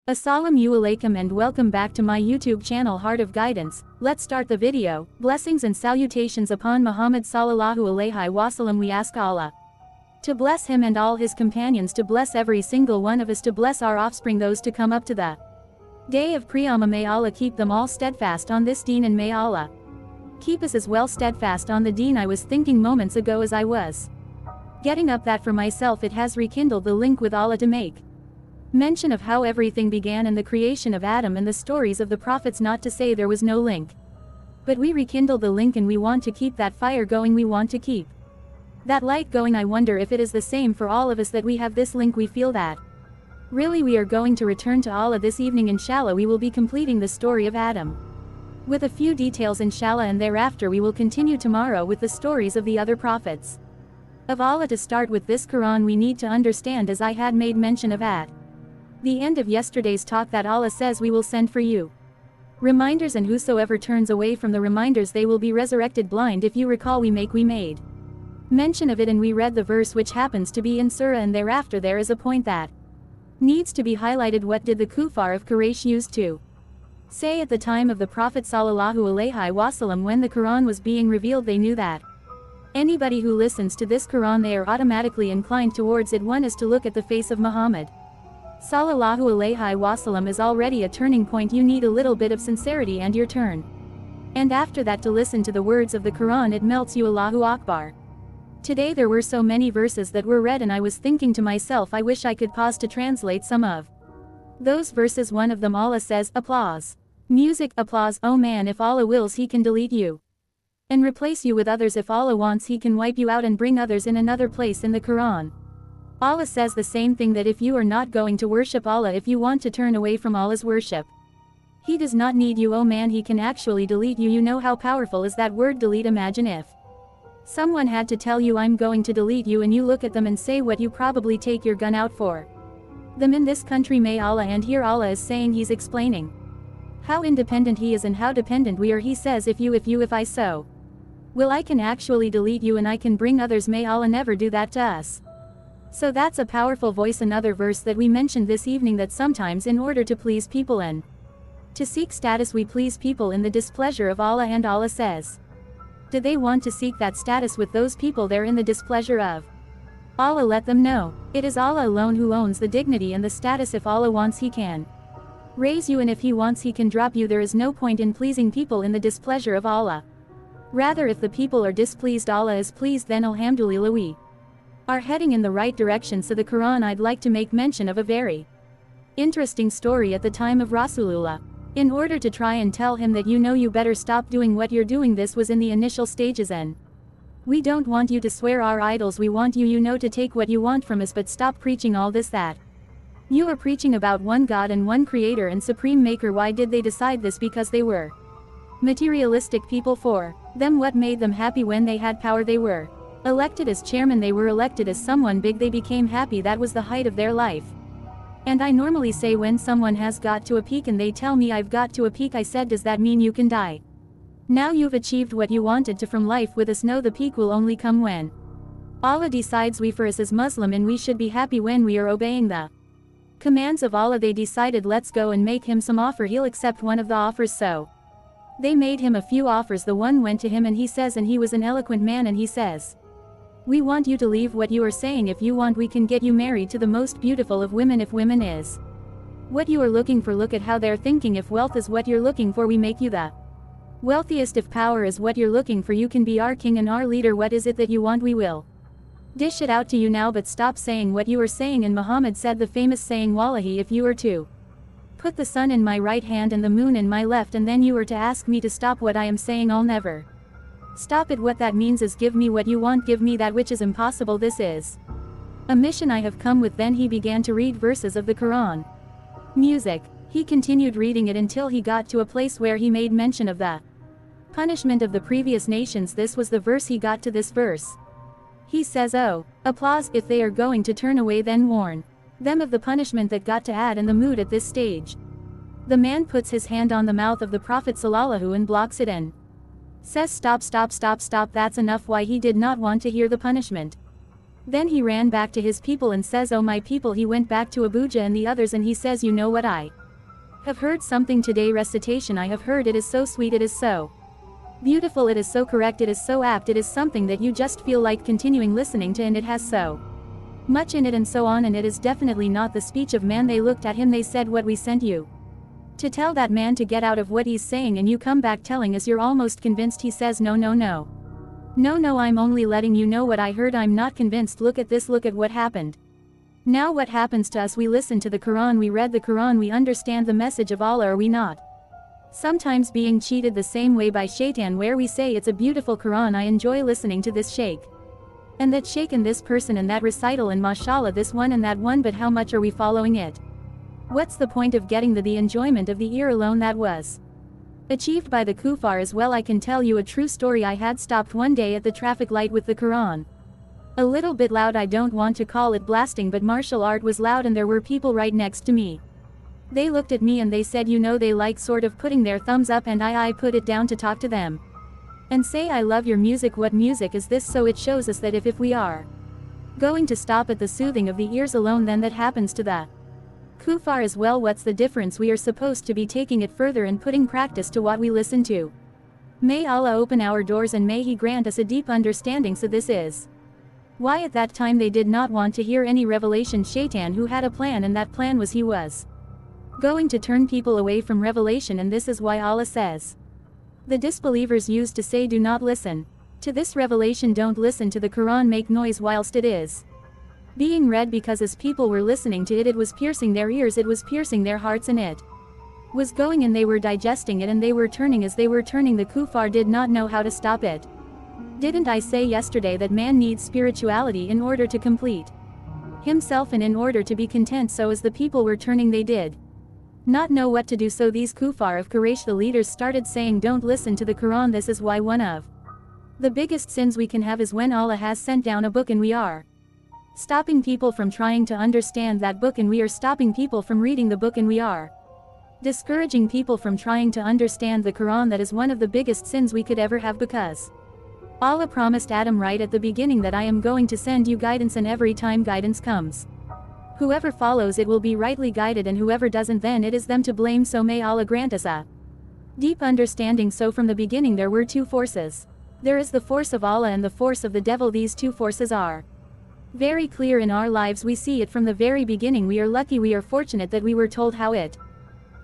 Assalamu alaikum and welcome back to my YouTube channel Heart of Guidance. Let's start the video. Blessings and salutations upon Muhammad sallallahu alaihi wasallam. We ask Allah to bless him and all his companions, to bless every single one of us, to bless our offspring, those to come up to the day of Qiyamah. May Allah keep them all steadfast on this deen, and may Allah keep us as well steadfast on the deen. I was thinking moments ago as I was getting up that for myself it has rekindled the link with Allah to make mention of how everything began in the creation of Adam and the stories of the prophets. Not to say there was no link, but we rekindle the link and we want to keep that fire going, we want to keep that light going. I wonder if it is the same for all of us, that we have this link, we feel that really we are going to return to Allah this evening. Inshallah, we will be completing the story of Adam with a few details, inshallah, and thereafter we will continue tomorrow with the stories of the other prophets of Allah. To start with this Quran, we need to understand, as I had made mention of at the end of yesterday's talk, that Allah says we will send for you reminders, and whosoever turns away from the reminders, they will be resurrected blind. If you recall, we made mention of it, and we read the verse which happens to be in Surah, and thereafter there is a point that needs to be highlighted. What did the kuffar of Quraysh used to say at the time of the Prophet sallallahu alaihi wasallam when the Quran was being revealed? They knew that anybody who listens to this Quran, they are automatically inclined towards it. One is to look at the face of Muhammad sallallahu alaihi wasallam is already a turning point. You need a little bit of sincerity and your turn, and after that to listen to the words of the Quran, it melts you. Allahu Akbar. Today there were so many verses that were read, and I was thinking to myself, I wish I could pause to translate some of those verses. One of them, Allah says, applause, music, applause. Oh man, if Allah wills, he can delete you and replace you with others. If Allah wants, he can wipe you out and bring others in. Another place in the Quran, Allah says the same thing, that if you are not going to worship Allah, if you want to turn away from Allah's worship, he does not need you. Oh man, he can actually delete you. You know how powerful is that word delete? Imagine if someone had to tell you, I'm going to delete you, and you look at them and say what you probably take your gun out for them in this country. May Allah, and here Allah is saying, he's explaining how independent he is and how dependent we are. He says, if I so will, I can actually delete you and I can bring others. May Allah never do that to us. So that's a powerful voice. Another verse that we mentioned this evening, that sometimes in order to please people and to seek status, we please people in the displeasure of Allah, and Allah says, do they want to seek that status with those people? They're in the displeasure of Allah. Let them know it is Allah alone who owns the dignity and the status. If Allah wants, he can raise you, and if he wants, he can drop you. There is no point in pleasing people in the displeasure of Allah. Rather, if the people are displeased, Allah is pleased, then alhamdulillah, we are heading in the right direction. So the Quran, I'd like to make mention of a very interesting story at the time of Rasulullah, in order to try and tell him that you better stop doing what you're doing. This was in the initial stages, and we don't want you to swear our idols. We want you to take what you want from us, but stop preaching all this that you are preaching about one God and one Creator and Supreme Maker. Why did they decide this? Because they were materialistic people. For them, what made them happy? When they had power, they were elected as chairman, they were elected as someone big, they became happy. That was the height of their life. And I normally say, when someone has got to a peak and they tell me I've got to a peak, I said, does that mean you can die? Now you've achieved what you wanted to from life with us. No, the peak will only come when Allah decides. We, for us as Muslim, and we should be happy when we are obeying the commands of Allah. They decided, let's go and make him some offer, he'll accept one of the offers. So they made him a few offers. The one went to him, and he says, and he was an eloquent man, and he says, we want you to leave what you are saying. If you want, we can get you married to the most beautiful of women. If women is what you are looking for, look at how they're thinking. If wealth is what you're looking for, we make you the wealthiest. If power is what you're looking for, you can be our king and our leader. What is it that you want? We will dish it out to you now, but stop saying what you are saying. And Muhammad said the famous saying, Wallahi, if you were to put the sun in my right hand and the moon in my left, and then you were to ask me to stop what I am saying, I'll never stop it. What that means is, give me what you want, give me that which is impossible. This is a mission I have come with. Then he began to read verses of the Quran. Music. He continued reading it until he got to a place where he made mention of the punishment of the previous nations. This was the verse. He got to this verse. He says, oh, applause, if they are going to turn away, then warn them of the punishment that got to Ad and the mood at this stage. The man puts his hand on the mouth of the Prophet sallallahu and blocks it and says, stop, stop, stop, stop, that's enough. Why? He did not want to hear the punishment. Then he ran back to his people and says, "Oh my people," he went back to Abuja and the others and he says, "You know what, I have heard something today, recitation I have heard, it is so sweet, it is so beautiful, it is so correct, it is so apt, it is something that you just feel like continuing listening to, and it has so much in it and so on, and it is definitely not the speech of man." They looked at him, they said, "What, we sent you to tell that man to get out of what he's saying, and you come back telling us you're almost convinced?" He says, "No, no, no. No, I'm only letting you know what I heard, I'm not convinced, look at this, look at what happened." Now what happens to us? We listen to the Quran, we read the Quran, we understand the message of Allah, are we not sometimes being cheated the same way by shaitan, where we say it's a beautiful Quran, I enjoy listening to this sheikh and that sheikh and this person and that recital and mashallah this one and that one, but how much are we following it? What's the point of getting the enjoyment of the ear alone that was achieved by the kuffar as well? I can tell you a true story. I had stopped one day at the traffic light with the Quran a little bit loud. I don't want to call it blasting, but martial art was loud, and there were people right next to me. They looked at me and they said, you know, they like sort of putting their thumbs up, and I put it down to talk to them and say, "I love your music. What music is this?" So it shows us that if we are going to stop at the soothing of the ears alone, then that happens to the kuffar as well. What's the difference? We are supposed to be taking it further and putting practice to what we listen to. May Allah open our doors and may He grant us a deep understanding. So this is why at that time they did not want to hear any revelation. Shaitan, who had a plan, and that plan was he was going to turn people away from revelation, and this is why Allah says the disbelievers used to say, "Do not listen to this revelation, don't listen to the Quran, make noise whilst it is being read," because as people were listening to it, it was piercing their ears, it was piercing their hearts, and it was going, and they were digesting it, and they were turning. As they were turning, the kuffar did not know how to stop it. Didn't I say yesterday that man needs spirituality in order to complete himself and in order to be content? So as the people were turning, they did not know what to do. So these kuffar of Quraysh, the leaders, started saying, "Don't listen to the Quran." This is why one of the biggest sins we can have is when Allah has sent down a book and we are stopping people from trying to understand that book, and we are stopping people from reading the book, and we are discouraging people from trying to understand the Quran. That is one of the biggest sins we could ever have, because Allah promised Adam right at the beginning that I am going to send you guidance, and every time guidance comes, whoever follows it will be rightly guided, and whoever doesn't, then it is them to blame. So may Allah grant us a deep understanding. So from the beginning there were two forces. There is the force of Allah and the force of the devil. These two forces are very clear in our lives. We see it from the very beginning. We are lucky, we are fortunate that we were told how it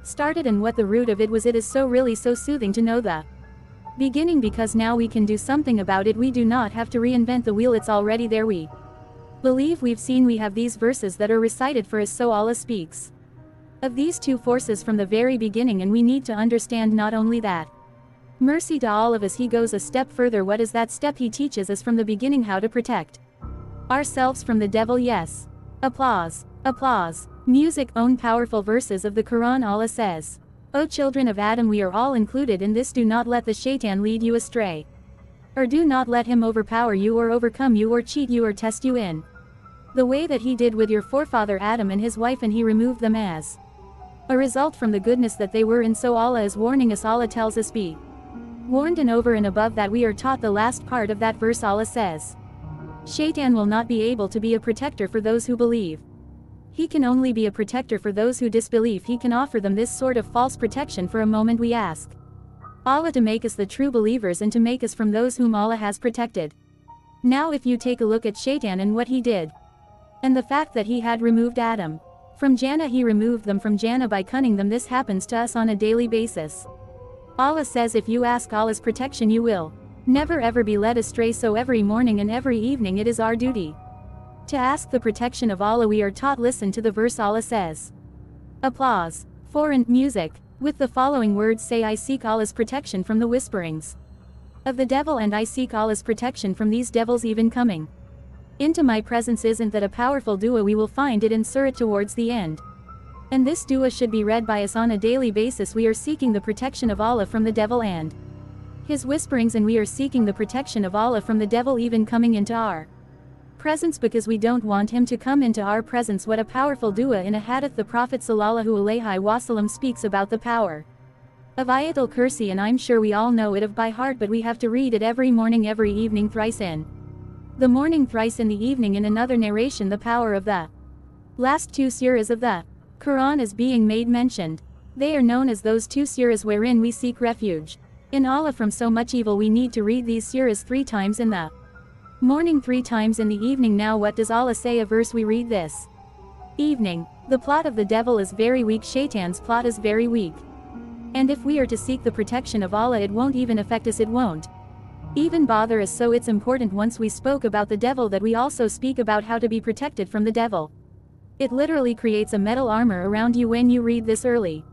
started and what the root of it was. It is so really so soothing to know the beginning, because now we can do something about it. We do not have to reinvent the wheel, it's already there. We believe, we've seen, we have these verses that are recited for us. So Allah speaks of these two forces from the very beginning, and we need to understand not only that. Mercy to all of us, He goes a step further. What is that step? He teaches us from the beginning how to protect ourselves from the devil. Yes. Applause. Applause. Music. Own powerful verses of the Quran. Allah says, "O children of Adam, we are all included in this. Do not let the shaitan lead you astray, or do not let him overpower you or overcome you or cheat you or test you in the way that he did with your forefather Adam and his wife, and he removed them as a result from the goodness that they were in." So Allah is warning us. Allah tells us, be warned, and over and above that we are taught the last part of that verse. Allah says, Shaitan will not be able to be a protector for those who believe. He can only be a protector for those who disbelieve. He can offer them this sort of false protection for a moment. We ask Allah to make us the true believers and to make us from those whom Allah has protected. Now if you take a look at Shaitan and what he did, and the fact that he had removed Adam from Jannah, he removed them from Jannah by cunning them. This happens to us on a daily basis. Allah says if you ask Allah's protection, you will never ever be led astray. So every morning and every evening it is our duty to ask the protection of Allah. We are taught, listen to the verse. Allah says, applause, foreign music, with the following words, say, I seek Allah's protection from the whisperings of the devil, and I seek Allah's protection from these devils even coming into my presence. Isn't that a powerful dua? We will find it in surah towards the end. And this dua should be read by us on a daily basis. We are seeking the protection of Allah from the devil and his whisperings, and we are seeking the protection of Allah from the devil even coming into our presence, because we don't want him to come into our presence. What a powerful dua. In a hadith, the Prophet ﷺ speaks about the power of Ayatul Kursi, and I'm sure we all know it by heart, but we have to read it every morning, every evening, thrice in the morning thrice in the evening. In another narration, the power of the last two surahs of the Quran is being made mentioned. They are known as those two surahs wherein we seek refuge in Allah from so much evil. We need to read these surahs 3 times in the morning, 3 times in the evening. Now what does Allah say? A verse we read this evening. The plot of the devil is very weak. Shaitan's plot is very weak. And if we are to seek the protection of Allah, it won't even affect us. It won't even bother us. So it's important, once we spoke about the devil, that we also speak about how to be protected from the devil. It literally creates a metal armor around you when you read this early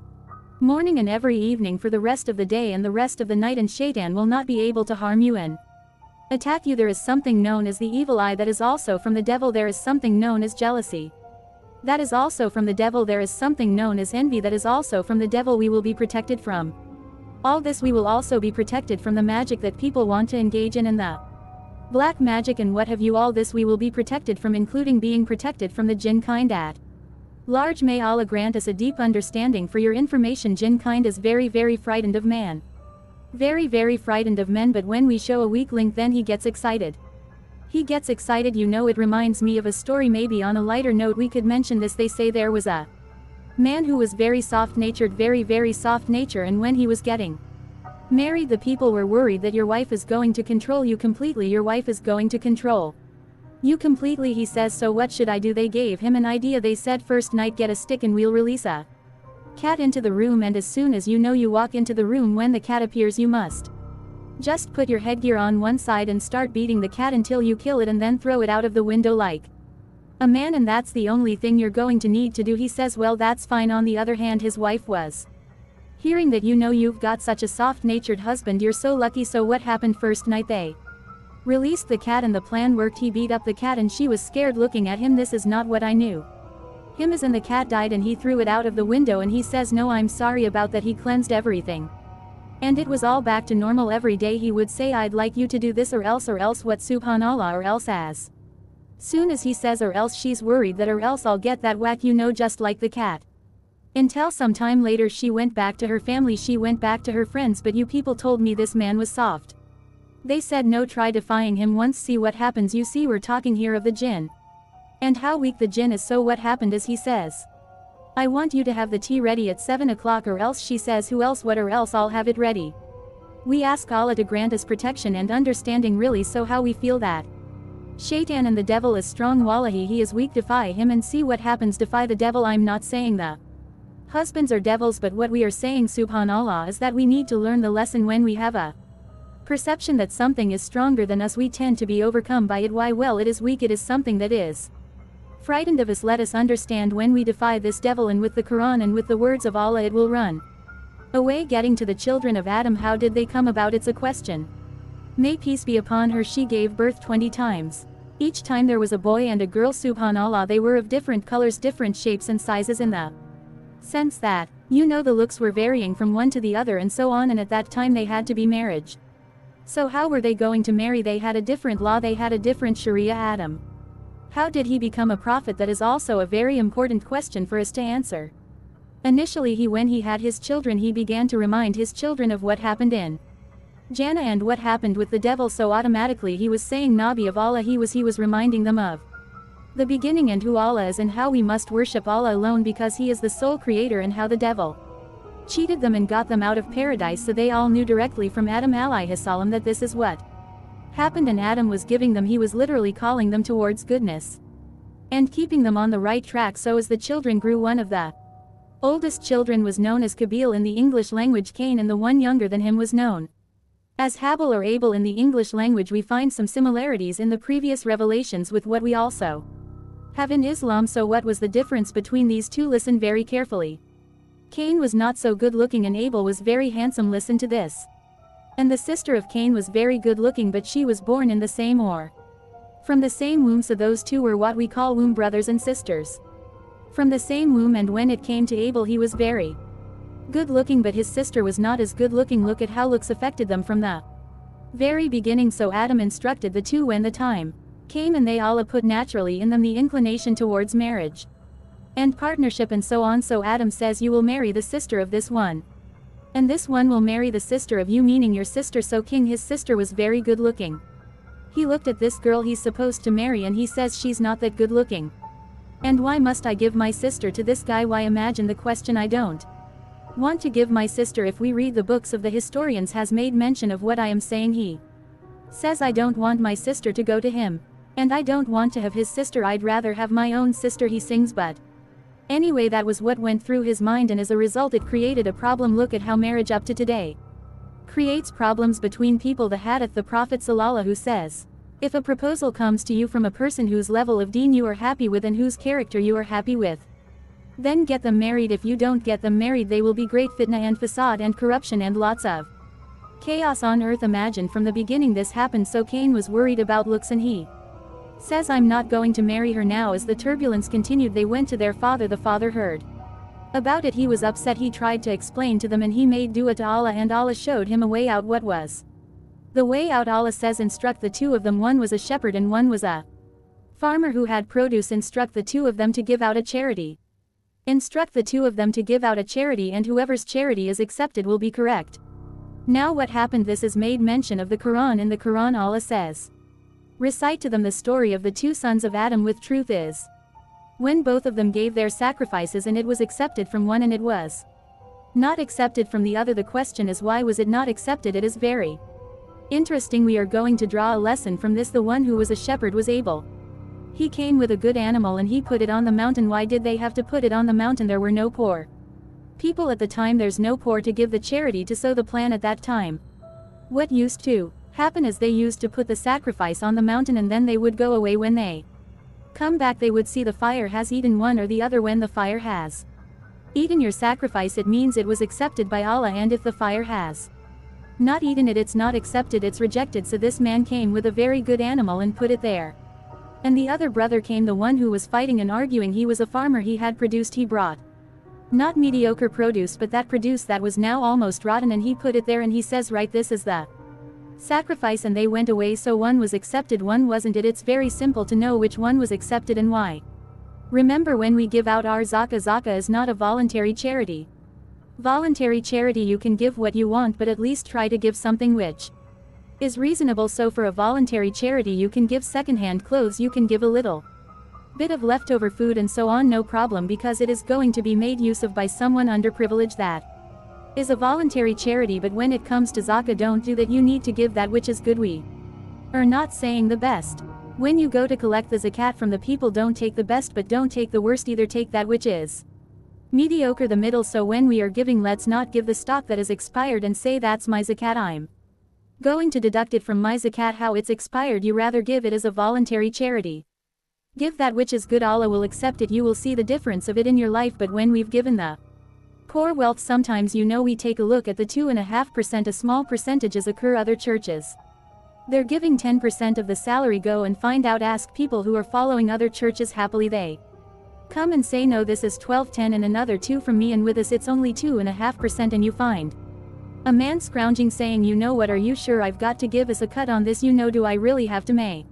morning and every evening for the rest of the day and the rest of the night, and Shaitan will not be able to harm you and attack you. There is something known as the evil eye that is also from the devil. There is something known as jealousy that is also from the devil. There is something known as envy that is also from the devil. We will be protected from all this. We will also be protected from the magic that people want to engage in the black magic and what have you. All this we will be protected from, including being protected from the jinn kind at large. May Allah grant us a deep understanding. For your information, jinn kind is very, very frightened of man. Very, very frightened of men, but when we show a weak link, then he gets excited. He gets excited. You know, it reminds me of a story. Maybe on a lighter note we could mention this. They say there was a man who was very soft-natured, very, very soft nature, and when he was getting married, the people were worried that your wife is going to control you completely. Your wife is going to control you completely. He says, so what should I do? They gave him an idea. They said, first night get a stick and we'll release a cat into the room, and as soon as you know you walk into the room, when the cat appears, you must just put your headgear on one side and start beating the cat until you kill it, and then throw it out of the window like a man, and that's the only thing you're going to need to do. He says, well, that's fine. On the other hand, his wife was hearing that, you know, you've got such a soft-natured husband, you're so lucky. So what happened? First night they released the cat and the plan worked. He beat up the cat and she was scared looking at him. This is not what I knew him as, and the cat died and he threw it out of the window, and he says, no, I'm sorry about that. He cleansed everything and it was all back to normal. Every day he would say, I'd like you to do this or else what, subhanallah, or else. As soon as he says or else, she's worried that or else I'll get that whack, you know, just like the cat. Until some time later she went back to her family, she went back to her friends. But you people told me this man was soft. They said, no, try defying him once, see what happens. You see, we're talking here of the jinn and how weak the jinn is. So what happened is, he says, I want you to have the tea ready at 7 o'clock or else. She says, who else? What? Or else I'll have it ready. We ask Allah to grant us protection and understanding. Really, so how we feel that Shaitan and the devil is strong. Wallahi, he is weak. Defy him and see what happens. Defy the devil. I'm not saying the husbands are devils, but what we are saying, subhanallah, is that we need to learn the lesson. When we have a perception that something is stronger than us, we tend to be overcome by it. Why? Well, it is weak. It is something that is frightened of us. Let us understand, when we defy this devil and with the Quran and with the words of Allah, it will run away. Getting to the children of Adam, how did they come about? It's a question. May peace be upon her. She gave birth 20 times. Each time there was a boy and a girl. Subhanallah, they were of different colors, different shapes and sizes, in the sense that, you know, the looks were varying from one to the other and so on, and at that time they had to be marriage. So how were they going to marry? They had a different law, they had a different Sharia. Adam, how did he become a prophet? That is also a very important question for us to answer. Initially, when he had his children, he began to remind his children of what happened in Jannah and what happened with the devil. So automatically he was saying, Nabi of Allah, he was reminding them of the beginning and who Allah is and how we must worship Allah alone because he is the sole creator, and how the devil cheated them and got them out of paradise. So they all knew directly from Adam alayhi salam that this is what happened, and Adam was giving them, he was literally calling them towards goodness and keeping them on the right track. So as the children grew, one of the oldest children was known as Qabil in the English language, Cain, and the one younger than him was known as Habil or Abel in the English language. We find some similarities in the previous revelations with what we also have in Islam. So what was the difference between these two? Listen very carefully. Cain was not so good looking and Abel was very handsome. Listen to this. And the sister of Cain was very good looking, but she was born in the same or from the same womb. So those two were what we call womb brothers and sisters from the same womb. And when it came to Abel, he was very good looking, but his sister was not as good looking. Look at how looks affected them from the very beginning. So Adam instructed the two when the time came, and they Allah put naturally in them the inclination towards marriage and partnership and so on. So Adam says, you will marry the sister of this one, and this one will marry the sister of you, meaning your sister. So King, his sister was very good looking. He looked at this girl he's supposed to marry and he says she's not that good looking. And why must I give my sister to this guy? Why? Imagine the question. I don't want to give my sister. If we read the books of the historians has made mention of what I am saying. He says I don't want my sister to go to him. And I don't want to have his sister. I'd rather have my own sister, he sings. But anyway, that was what went through his mind, and as a result it created a problem. Look at how marriage up to today creates problems between people. The hadith the Prophet ﷺ says, if a proposal comes to you from a person whose level of deen you are happy with and whose character you are happy with, then get them married. If you don't get them married, they will be great fitna and fasad and corruption and lots of chaos on earth. Imagine from the beginning this happened. So Cain was worried about looks and he says I'm not going to marry her now. As the turbulence continued, they went to their father. The father heard about it. He was upset. He tried to explain to them and he made dua to Allah, and Allah showed him a way out. What was the way out? Allah says instruct the two of them. One was a shepherd and one was a farmer who had produce. Instruct the two of them to give out a charity. Instruct the two of them to give out a charity, and whoever's charity is accepted will be correct. Now what happened? This is made mention of the Quran. In the Quran Allah says, recite to them the story of the two sons of Adam with truth is when both of them gave their sacrifices and it was accepted from one and it was not accepted from the other. The question is, why was it not accepted? It is very interesting. We are going to draw a lesson from this. The one who was a shepherd was Abel. He came with a good animal and he put it on the mountain. Why did they have to put it on the mountain? There were no poor people at the time. There's no poor to give the charity to. So the plan at that time, what used to happen is they used to put the sacrifice on the mountain and then they would go away. When they come back they would see the fire has eaten one or the other. When the fire has eaten your sacrifice, it means it was accepted by Allah, and if the fire has not eaten it, it's not accepted, it's rejected. So this man came with a very good animal and put it there. And the other brother came, the one who was fighting and arguing. He was a farmer. He had produced. He brought not mediocre produce but that produce that was now almost rotten, and he put it there and he says, right, this is the sacrifice, and they went away. So one was accepted, one wasn't. It's very simple to know which one was accepted and why. Remember, when we give out our zakah is not a voluntary charity. Voluntary charity, you can give what you want, but at least try to give something which is reasonable. So for a voluntary charity you can give second-hand clothes, you can give a little bit of leftover food and so on, no problem, because it is going to be made use of by someone underprivileged. That is a voluntary charity. But when it comes to zakah, don't do that. You need to give that which is good. We are not saying the best. When you go to collect the zakat from the people, don't take the best but don't take the worst either. Take that which is mediocre, the middle. So when we are giving, let's not give the stock that is expired and say that's my zakat, I'm going to deduct it from my zakat. How it's expired? You rather give it as a voluntary charity. Give that which is good. Allah will accept it. You will see the difference of it in your life. But when we've given the poor wealth, sometimes we take a look at the 2.5%, a small percentages occur. Other churches, they're giving 10% of the salary. Go and find out, ask people who are following other churches happily. They come and say, no, this is 12.10 and another 2 from me, and with us it's only 2.5%. And you find a man scrounging saying, you know what, are you sure? I've got to give us a cut on this. Do I really have to? May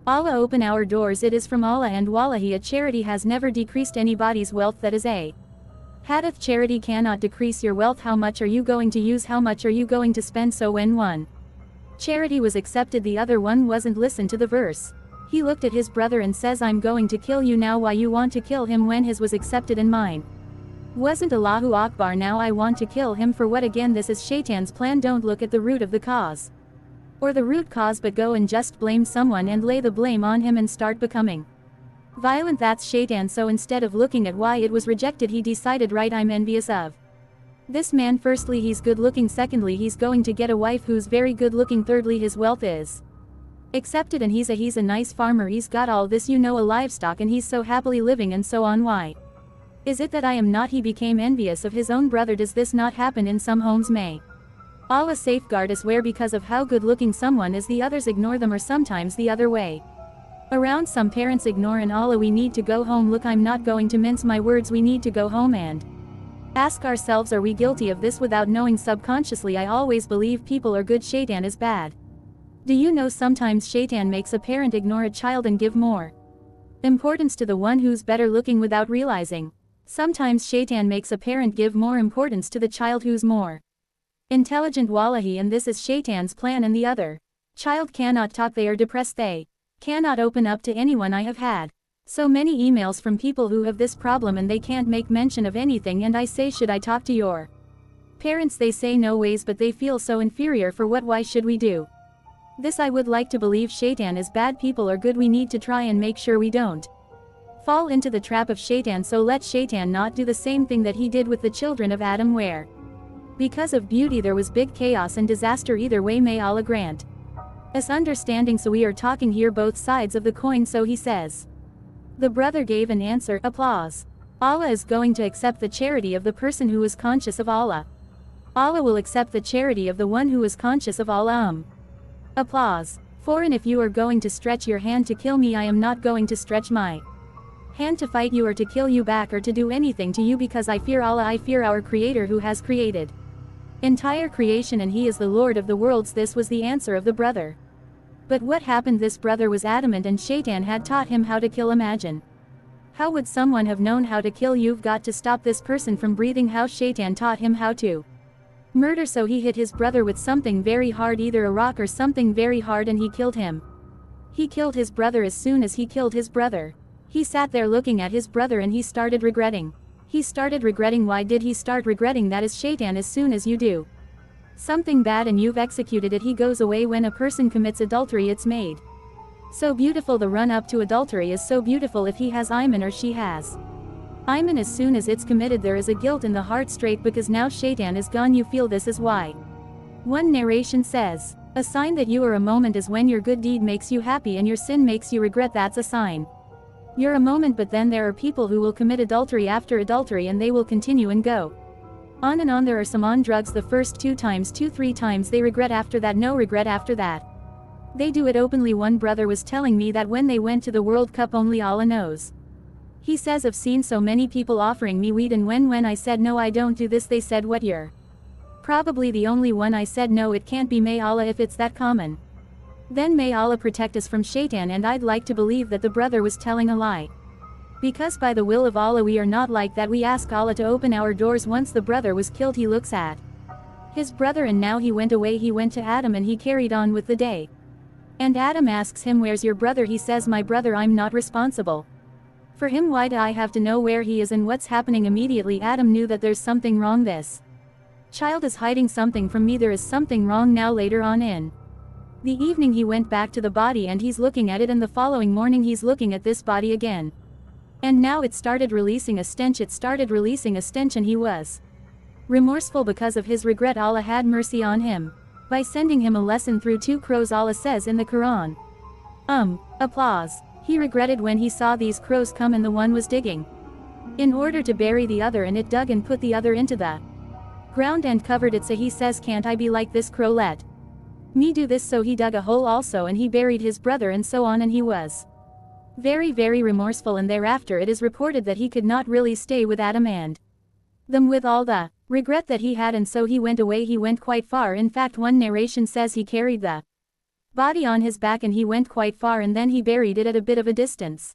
Allah open our doors. It is from Allah, and wallahi, a charity has never decreased anybody's wealth. That is a hadith. Charity cannot decrease your wealth. How much are you going to use? How much are you going to spend? So when one charity was accepted, the other one wasn't. Listen to the verse. He looked at his brother and says, I'm going to kill you now. Why you want to kill him when his was accepted and mine wasn't? Allahu Akbar. Now I want to kill him for what? Again, this is Shaitan's plan. Don't look at the root of the cause or the root cause, but go and just blame someone and lay the blame on him and start becoming violent. That's Shaitan. So instead of looking at why it was rejected, he decided, right, I'm envious of this man. Firstly, he's good looking. Secondly, he's going to get a wife who's very good looking. Thirdly, his wealth is accepted and he's a nice farmer. He's got all this, a livestock, and he's so happily living and so on. Why is it that I am not? He became envious of his own brother. Does this not happen in some homes? May Allah safeguard us, where because of how good looking someone is, the others ignore them, or sometimes the other way around. Some parents ignore, and Allah, we need to go home. Look, I'm not going to mince my words. We need to go home and ask ourselves, are we guilty of this without knowing? Subconsciously, I always believe people are good, Shaitan is bad. Do you know sometimes Shaitan makes a parent ignore a child and give more importance to the one who's better looking without realizing? Sometimes Shaitan makes a parent give more importance to the child who's more intelligent, wallahi, and this is Shaitan's plan. And the other Child cannot talk, they are depressed, they cannot open up to anyone. I have had so many emails from people who have this problem and they can't make mention of anything, and I say, should I talk to your parents? They say no ways, but they feel so inferior. For what? Why should we do this? I would like to believe Shaitan is bad, people are good. We need to try and make sure we don't fall into the trap of Shaitan, so let Shaitan not do the same thing that he did with the children of Adam, where because of beauty there was big chaos and disaster. Either way, may Allah grant us understanding. So we are talking here both sides of the coin. So he says, the brother gave an answer. Applause. Allah is going to accept the charity of the person who is conscious of Allah. Allah will accept the charity of the one who is conscious of Allah. Applause. For and if you are going to stretch your hand to kill me, I am not going to stretch my hand to fight you or to kill you back or to do anything to you, because I fear Allah, I fear our Creator who has created entire creation, and He is the Lord of the worlds. This was the answer of the brother. But what happened? This brother was adamant and Shaitan had taught him how to kill. Imagine. How would someone have known how to kill? You've got to stop this person from breathing. How Shaitan taught him how to murder. So he hit his brother with something very hard, either a rock or something very hard, and he killed him. He killed his brother. As soon as he killed his brother, he sat there looking at his brother and he started regretting. He started regretting. Why did he start regretting? That is Shaitan. As soon as you do something bad and you've executed it, he goes away. When a person commits adultery, it's made so beautiful. The run up to adultery is so beautiful. If he has Iman or she has Iman, as soon as it's committed there is a guilt in the heart straight, because now Shaitan is gone. You feel this is why one narration says, a sign that you are a moment is when your good deed makes you happy and your sin makes you regret. That's a sign you're a moment. But then there are people who will commit adultery after adultery and they will continue and go on and on. There are some on drugs the first 2 times, 2-3 times, they regret after that, no regret after that. They do it openly. One brother was telling me that when they went to the World Cup, only Allah knows, he says, I've seen so many people offering me weed, and when I said no, I don't do this, they said, what, you're probably the only one. I said no, it can't be. May Allah, if it's that common, then may Allah protect us from Shaitan. And I'd like to believe that the brother was telling a lie, because by the will of Allah we are not like that. We ask Allah to open our doors. Once the brother was killed, he looks at his brother and now he went away. He went to Adam and he carried on with the day. And Adam asks him, where's your brother? He says, my brother, I'm not responsible for him. Why do I have to know where he is and what's happening? Immediately Adam knew that there's something wrong. This child is hiding something from me. There is something wrong. Now later on in the evening he went back to the body and he's looking at it, and the following morning he's looking at this body again. And now it started releasing a stench. It started releasing a stench, and he was remorseful because of his regret. Allah had mercy on him by sending him a lesson through 2 crows. Allah says in the Quran, applause. He regretted when he saw these crows come, and the one was digging in order to bury the other, and it dug and put the other into the ground and covered it. So he says, can't I be like this crow? Let me do this. So he dug a hole also and he buried his brother, and so on, and he was very, very remorseful. And thereafter it is reported that he could not really stay with Adam and them with all the regret that he had, and so he went away. He went quite far. In fact, one narration says he carried the body on his back and he went quite far, and then he buried it at a bit of a distance.